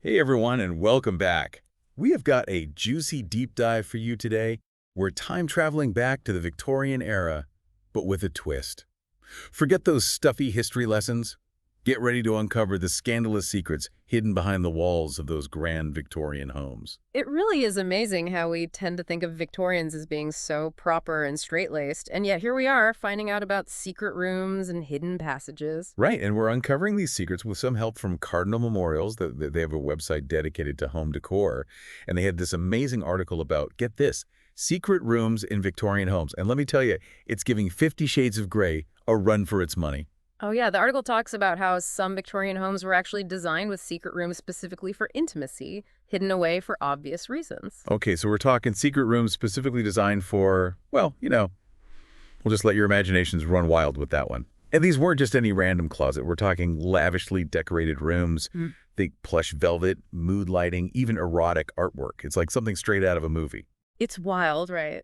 Hey everyone, and welcome back. We have got a juicy deep dive for you today. We're time traveling back to the Victorian era, but with a twist. Forget those stuffy history lessons. Get ready to uncover the scandalous secrets hidden behind the walls of those grand Victorian homes. It really is amazing how we tend to think of Victorians as being so proper and straight-laced, and yet here we are finding out about secret rooms and hidden passages. Right, and we're uncovering these secrets with some help from Cardinal Memorials. They have a website dedicated to home decor, and they had this amazing article about, get this, secret rooms in Victorian homes. And let me tell you, it's giving 50 Shades of Grey a run for its money. Oh yeah, the article talks about how some Victorian homes were actually designed with secret rooms specifically for intimacy, hidden away for obvious reasons. Okay, so we're talking secret rooms specifically designed for, well, we'll just let your imaginations run wild with that one. And these weren't just any random closet. We're talking lavishly decorated rooms, thick plush velvet, mood lighting, even erotic artwork. It's like something straight out of a movie. It's wild, right?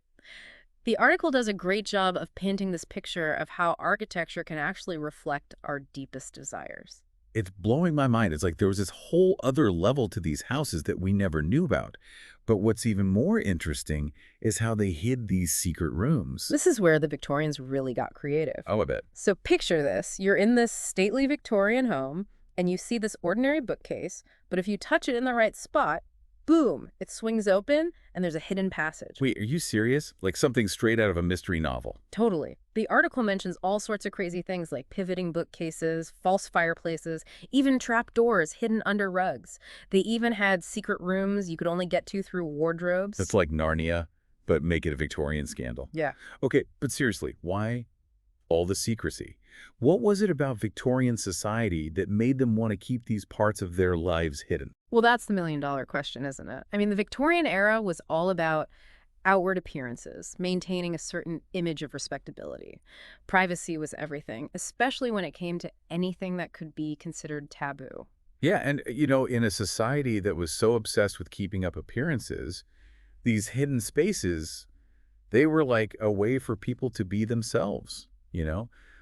The article does a great job of painting this picture of how architecture can actually reflect our deepest desires. It's blowing my mind. It's like there was this whole other level to these houses that we never knew about. But what's even more interesting is how they hid these secret rooms. This is where the Victorians really got creative. Oh, I bet. So picture this. You're in this stately Victorian home, and you see this ordinary bookcase, but if you touch it in the right spot, boom, it swings open, and there's a hidden passage. Wait, are you serious? Like something straight out of a mystery novel. Totally. The article mentions all sorts of crazy things like pivoting bookcases, false fireplaces, even trapdoors hidden under rugs. They even had secret rooms you could only get to through wardrobes. That's like Narnia, but make it a Victorian scandal. Yeah. Okay, but seriously, why all the secrecy? What was it about Victorian society that made them want to keep these parts of their lives hidden? Well, that's the million-dollar question, isn't it? I mean, the Victorian era was all about outward appearances, maintaining a certain image of respectability. Privacy was everything, especially when it came to anything that could be considered taboo. Yeah, and in a society that was so obsessed with keeping up appearances, these hidden spaces, they were like a way for people to be themselves,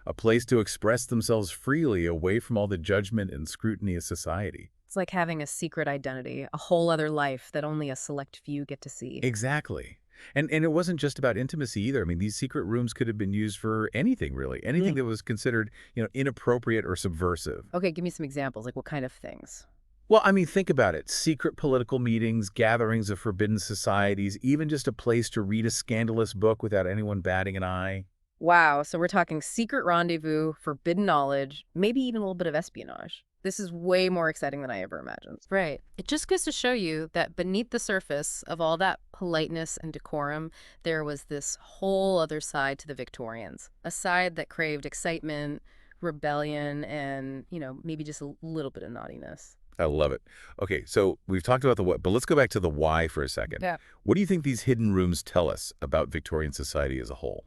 a place to express themselves freely away from all the judgment and scrutiny of society. It's like having a secret identity, a whole other life that only a select few get to see. Exactly. And it wasn't just about intimacy either. I mean, these secret rooms could have been used for anything, really. Anything that was considered, inappropriate or subversive. Okay, give me some examples. Like what kind of things? Well, I mean, think about it. Secret political meetings, gatherings of forbidden societies, even just a place to read a scandalous book without anyone batting an eye. Wow, so we're talking secret rendezvous, forbidden knowledge, maybe even a little bit of espionage. This is way more exciting than I ever imagined. Right. It just goes to show you that beneath the surface of all that politeness and decorum, there was this whole other side to the Victorians. A side that craved excitement, rebellion, and, maybe just a little bit of naughtiness. I love it. Okay, so we've talked about the what, but let's go back to the why for a second. Yeah. What do you think these hidden rooms tell us about Victorian society as a whole?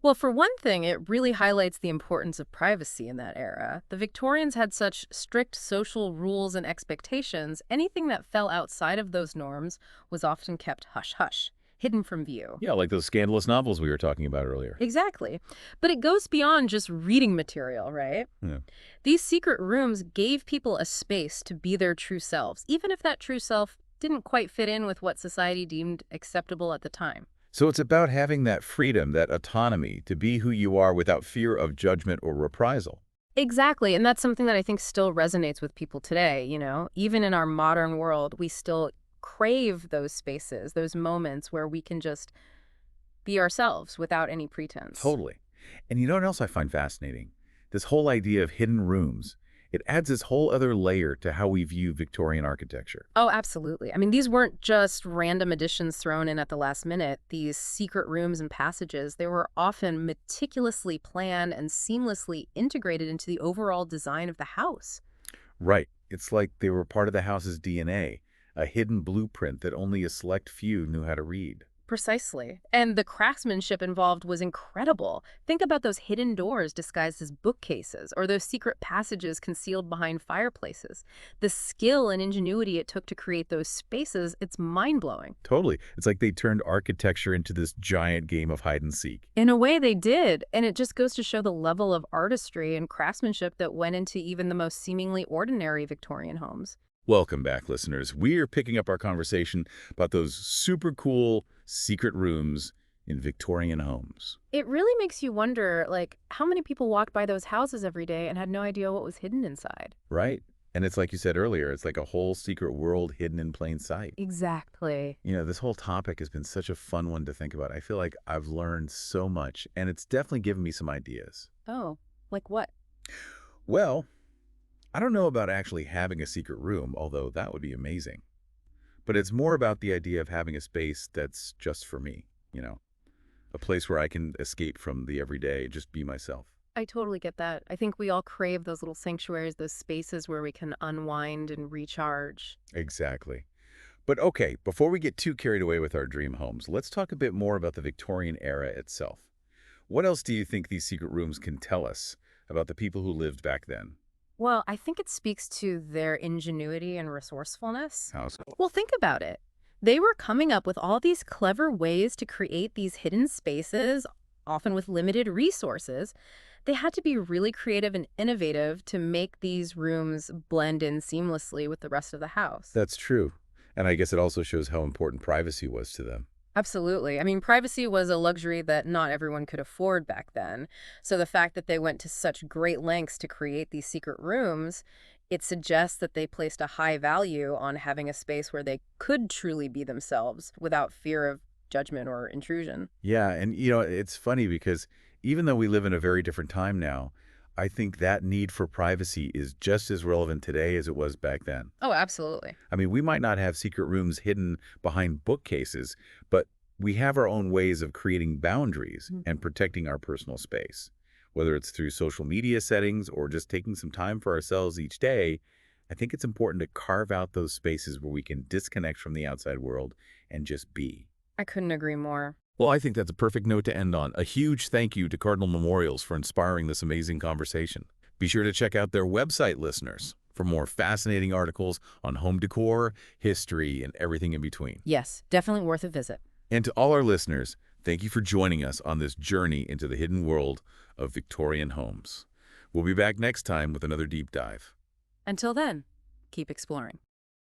Well, for one thing, it really highlights the importance of privacy in that era. The Victorians had such strict social rules and expectations, anything that fell outside of those norms was often kept hush-hush, hidden from view. Yeah, like those scandalous novels we were talking about earlier. Exactly. But it goes beyond just reading material, right? Yeah. These secret rooms gave people a space to be their true selves, even if that true self didn't quite fit in with what society deemed acceptable at the time. So it's about having that freedom, that autonomy to be who you are without fear of judgment or reprisal. Exactly, and that's something that I think still resonates with people today, Even in our modern world, we still crave those spaces, those moments where we can just be ourselves without any pretense. Totally. And you know what else I find fascinating? This whole idea of hidden rooms. It adds this whole other layer to how we view Victorian architecture. Oh, absolutely. I mean, these weren't just random additions thrown in at the last minute. These secret rooms and passages, they were often meticulously planned and seamlessly integrated into the overall design of the house. Right. It's like they were part of the house's DNA, a hidden blueprint that only a select few knew how to read. Precisely. And the craftsmanship involved was incredible. Think about those hidden doors disguised as bookcases, or those secret passages concealed behind fireplaces. The skill and ingenuity it took to create those spaces, it's mind-blowing. Totally. It's like they turned architecture into this giant game of hide and seek. In a way, they did. And it just goes to show the level of artistry and craftsmanship that went into even the most seemingly ordinary Victorian homes. Welcome back, listeners. We are picking up our conversation about those super cool secret rooms in Victorian homes, It really makes you wonder, like, how many people walked by those houses every day and had no idea what was hidden inside? right? And it's like you said earlier, it's like a whole secret world hidden in plain sight. Exactly. This whole topic has been such a fun one to think about. I feel like I've learned so much, and it's definitely given me some ideas. Oh, like what? Well, I don't know about actually having a secret room, although that would be amazing. But it's more about the idea of having a space that's just for me, you know, a place where I can escape from the everyday, just be myself. I totally get that. I think we all crave those little sanctuaries, those spaces where we can unwind and recharge. Exactly. But okay, before we get too carried away with our dream homes, let's talk a bit more about the Victorian era itself. What else do you think these secret rooms can tell us about the people who lived back then? Well, I think it speaks to their ingenuity and resourcefulness. House. Well, think about it. They were coming up with all these clever ways to create these hidden spaces, often with limited resources. They had to be really creative and innovative to make these rooms blend in seamlessly with the rest of the house. That's true. And I guess it also shows how important privacy was to them. Absolutely. I mean, privacy was a luxury that not everyone could afford back then. So the fact that they went to such great lengths to create these secret rooms, it suggests that they placed a high value on having a space where they could truly be themselves without fear of judgment or intrusion. Yeah, and it's funny because even though we live in a very different time now, I think that need for privacy is just as relevant today as it was back then. Oh, absolutely. I mean, we might not have secret rooms hidden behind bookcases, but we have our own ways of creating boundaries and protecting our personal space. Whether it's through social media settings or just taking some time for ourselves each day, I think it's important to carve out those spaces where we can disconnect from the outside world and just be. I couldn't agree more. Well, I think that's a perfect note to end on. A huge thank you to Cardinal Memorials for inspiring this amazing conversation. Be sure to check out their website, listeners, for more fascinating articles on home decor, history, and everything in between. Yes, definitely worth a visit. And to all our listeners, thank you for joining us on this journey into the hidden world of Victorian homes. We'll be back next time with another deep dive. Until then, keep exploring.